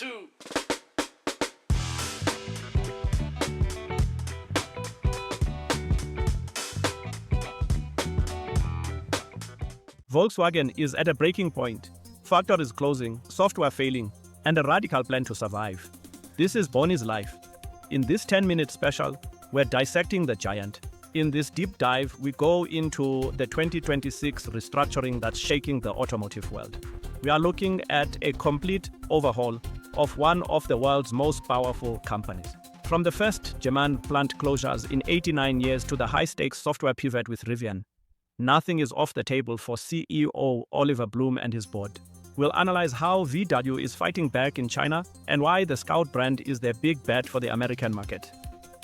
2. Volkswagen is at a breaking point. Factories closing, software failing, and a radical plan to survive. This is Bonnie's life. In this 10-minute special, we're dissecting the giant. In this deep dive, we go into the 2026 restructuring that's shaking the automotive world. We are looking at a complete overhaul of one of the world's most powerful companies. From the first German plant closures in 89 years to the high-stakes software pivot with Rivian, nothing is off the table for CEO Oliver Blume and his board. We'll analyze how VW is fighting back in China and why the Scout brand is their big bet for the American market.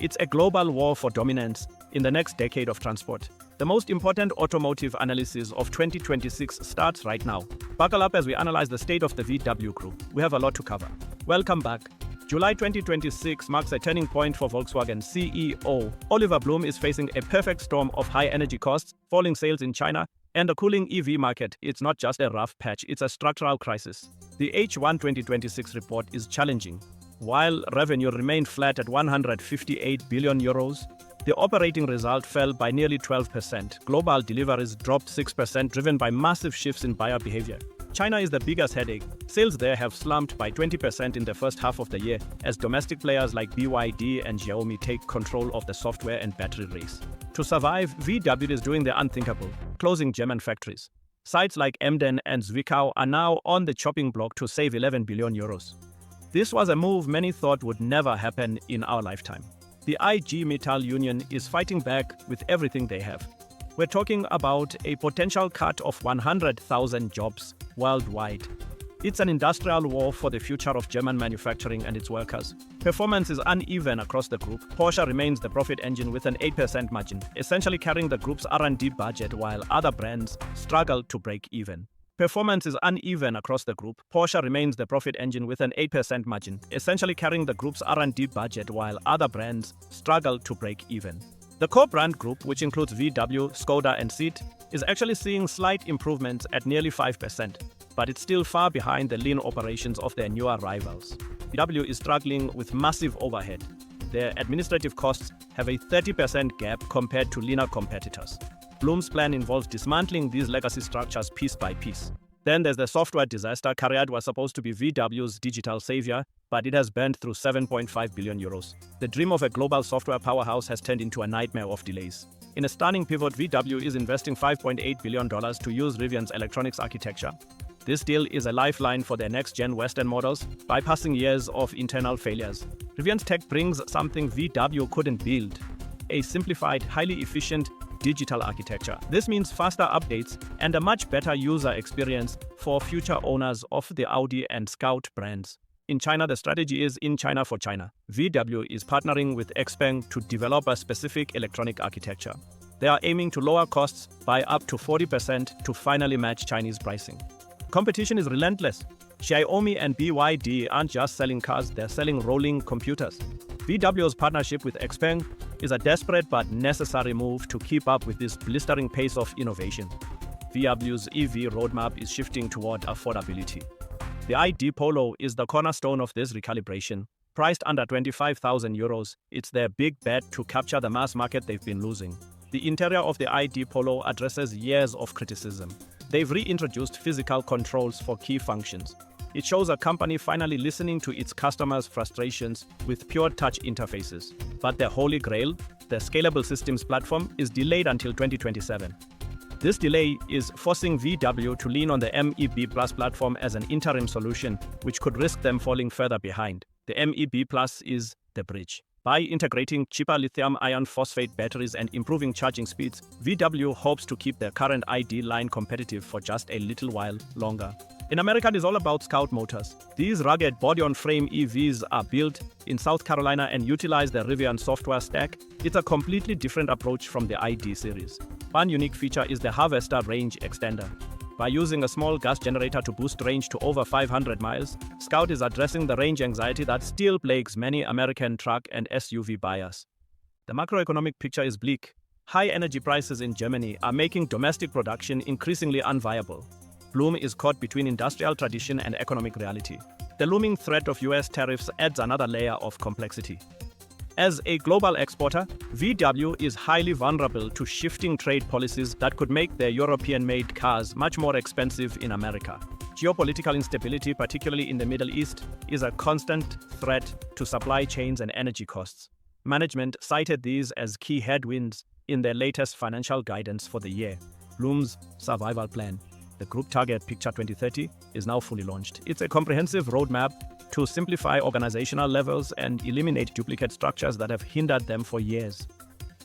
It's a global war for dominance in the next decade of transport. The most important automotive analysis of 2026 starts right now. Buckle up as we analyze the state of the VW group. We have a lot to cover. Welcome back. July 2026 marks a turning point for Volkswagen CEO. Oliver Blume is facing a perfect storm of high energy costs, falling sales in China, and a cooling EV market. It's not just a rough patch, it's a structural crisis. The H1 2026 report is challenging. While revenue remained flat at 158 billion euros, the operating result fell by nearly 12%. Global deliveries dropped 6%, driven by massive shifts in buyer behavior. China is the biggest headache. Sales there have slumped by 20% in the first half of the year as domestic players like BYD and Xiaomi take control of the software and battery race. To survive, VW is doing the unthinkable, closing German factories. Sites like Emden and Zwickau are now on the chopping block to save 11 billion euros. This was a move many thought would never happen in our lifetime. The IG Metall Union is fighting back with everything they have. We're talking about a potential cut of 100,000 jobs worldwide. It's an industrial war for the future of German manufacturing and its workers. Performance is uneven across the group. Porsche remains the profit engine with an 8% margin, essentially carrying the group's R&D budget while other brands struggle to break even. Performance is uneven across the group. Porsche remains the profit engine with an 8% margin, essentially carrying the group's R&D budget while other brands struggle to break even. The core brand group, which includes VW, Skoda and Seat, is actually seeing slight improvements at nearly 5%, but it's still far behind the lean operations of their newer rivals. VW is struggling with massive overhead. Their administrative costs have a 30% gap compared to leaner competitors. Blume's plan involves dismantling these legacy structures piece by piece. Then there's the software disaster. Cariad was supposed to be VW's digital savior, but it has burned through 7.5 billion euros. The dream of a global software powerhouse has turned into a nightmare of delays. In a stunning pivot, VW is investing $5.8 billion to use Rivian's electronics architecture. This deal is a lifeline for their next-gen Western models, bypassing years of internal failures. Rivian's tech brings something VW couldn't build: a simplified, highly efficient digital architecture. This means faster updates and a much better user experience for future owners of the Audi and Scout brands. In China, the strategy is in China for China. VW is partnering with Xpeng to develop a specific electronic architecture. They are aiming to lower costs by up to 40% to finally match Chinese pricing. Competition is relentless. Xiaomi and BYD aren't just selling cars, they're selling rolling computers. VW's partnership with Xpeng is a desperate but necessary move to keep up with this blistering pace of innovation. VW's EV roadmap is shifting toward affordability. The ID.Polo is the cornerstone of this recalibration. Priced under 25,000 euros, it's their big bet to capture the mass market they've been losing. The interior of the ID.Polo addresses years of criticism. They've reintroduced physical controls for key functions. It shows a company finally listening to its customers' frustrations with pure touch interfaces. But their holy grail, the scalable systems platform, is delayed until 2027. This delay is forcing VW to lean on the MEB Plus platform as an interim solution, which could risk them falling further behind. The MEB Plus is the bridge. By integrating cheaper lithium iron phosphate batteries and improving charging speeds, VW hopes to keep their current ID line competitive for just a little while longer. In America, it is all about Scout motors. These rugged body-on-frame EVs are built in South Carolina and utilize the Rivian software stack. It's a completely different approach from the ID series. One unique feature is the Harvester range extender. By using a small gas generator to boost range to over 500 miles, Scout is addressing the range anxiety that still plagues many American truck and SUV buyers. The macroeconomic picture is bleak. High energy prices in Germany are making domestic production increasingly unviable. Blume is caught between industrial tradition and economic reality. The looming threat of US tariffs adds another layer of complexity. As a global exporter, VW is highly vulnerable to shifting trade policies that could make their European-made cars much more expensive in America. Geopolitical instability, particularly in the Middle East, is a constant threat to supply chains and energy costs. Management cited these as key headwinds in their latest financial guidance for the year. Blume's survival plan, the Group Target Picture 2030, is now fully launched. It's a comprehensive roadmap to simplify organizational levels and eliminate duplicate structures that have hindered them for years.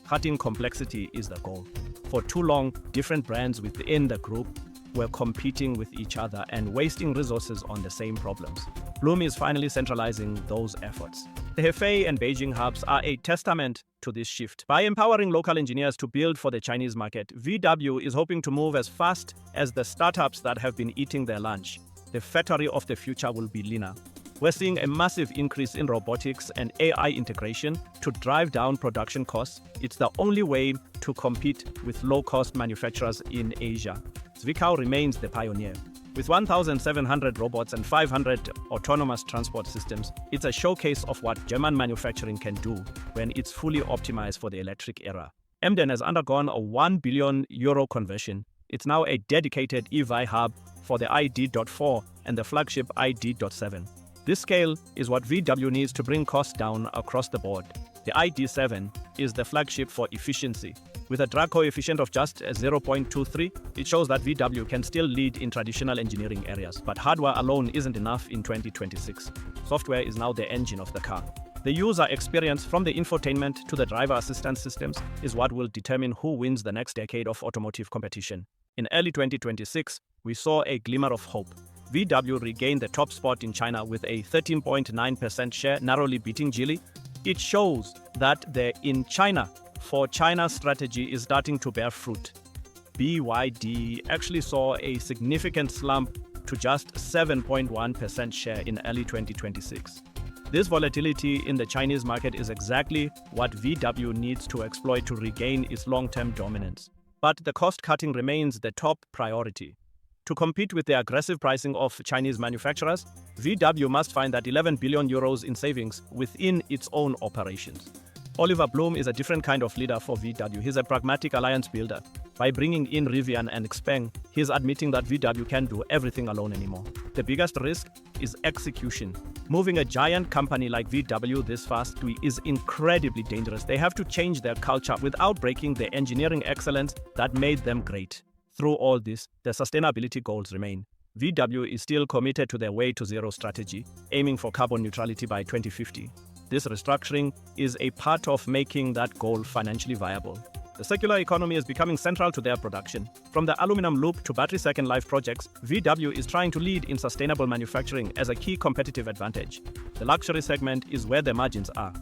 Cutting complexity is the goal. For too long, different brands within the group were competing with each other and wasting resources on the same problems. Blume is finally centralizing those efforts. The Hefei and Beijing hubs are a testament to this shift. By empowering local engineers to build for the Chinese market, VW is hoping to move as fast as the startups that have been eating their lunch. The factory of the future will be leaner. We're seeing a massive increase in robotics and AI integration to drive down production costs. It's the only way to compete with low-cost manufacturers in Asia. Zwickau remains the pioneer. With 1,700 robots and 500 autonomous transport systems, it's a showcase of what German manufacturing can do when it's fully optimized for the electric era. Emden has undergone a €1 billion conversion. It's now a dedicated EV hub for the ID.4 and the flagship ID.7. This scale is what VW needs to bring costs down across the board. The ID.7 is the flagship for efficiency. With a drag coefficient of just 0.23, it shows that VW can still lead in traditional engineering areas. But hardware alone isn't enough in 2026. Software is now the engine of the car. The user experience, from the infotainment to the driver assistance systems, is what will determine who wins the next decade of automotive competition. In early 2026, we saw a glimmer of hope. VW regained the top spot in China with a 13.9% share, narrowly beating Geely. It shows that the In China for China strategy is starting to bear fruit. BYD actually saw a significant slump to just 7.1% share in early 2026. This volatility in the Chinese market is exactly what VW needs to exploit to regain its long-term dominance. But the cost-cutting remains the top priority. To compete with the aggressive pricing of Chinese manufacturers, VW must find that €11 billion in savings within its own operations. Oliver Blume is a different kind of leader for VW. He's a pragmatic alliance builder. By bringing in Rivian and Xpeng, he's admitting that VW can't do everything alone anymore. The biggest risk is execution. Moving a giant company like VW this fast is incredibly dangerous. They have to change their culture without breaking the engineering excellence that made them great. Through all this, the sustainability goals remain. VW is still committed to their Way to Zero strategy, aiming for carbon neutrality by 2050. This restructuring is a part of making that goal financially viable. The circular economy is becoming central to their production. From the aluminum loop to battery second life projects, VW is trying to lead in sustainable manufacturing as a key competitive advantage. The luxury segment is where the margins are.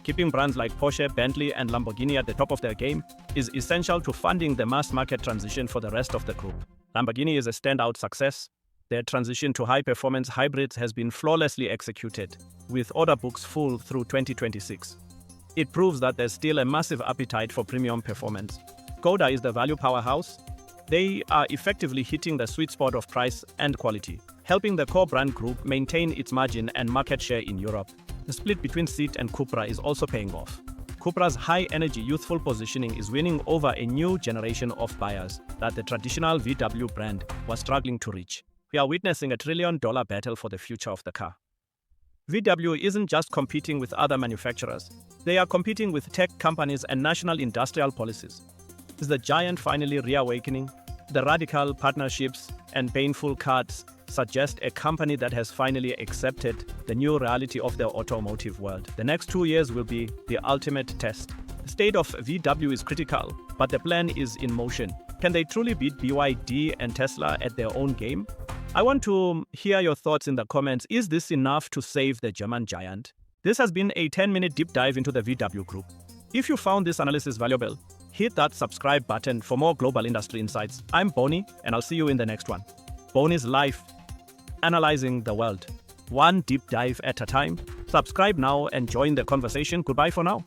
Keeping brands like Porsche, Bentley, and Lamborghini at the top of their game is essential to funding the mass market transition for the rest of the group. Lamborghini is a standout success. Their transition to high-performance hybrids has been flawlessly executed, with order books full through 2026. It proves that there's still a massive appetite for premium performance. Skoda is the value powerhouse. They are effectively hitting the sweet spot of price and quality, helping the core brand group maintain its margin and market share in Europe. The split between Seat and Cupra is also paying off. Cupra's high-energy, youthful positioning is winning over a new generation of buyers that the traditional VW brand was struggling to reach. We are witnessing a $1 trillion battle for the future of the car. VW isn't just competing with other manufacturers. They are competing with tech companies and national industrial policies. Is the giant finally reawakening? The radical partnerships and painful cuts suggest a company that has finally accepted the new reality of the automotive world. The next 2 years will be the ultimate test. The state of VW is critical, but the plan is in motion. Can they truly beat BYD and Tesla at their own game? I want to hear your thoughts in the comments. Is this enough to save the German giant? This has been a 10-minute deep dive into the VW group. If you found this analysis valuable, hit that subscribe button for more global industry insights. I'm Bonnie, and I'll see you in the next one. Bonnie's Life, analyzing the world, one deep dive at a time. Subscribe now and join the conversation. Goodbye for now.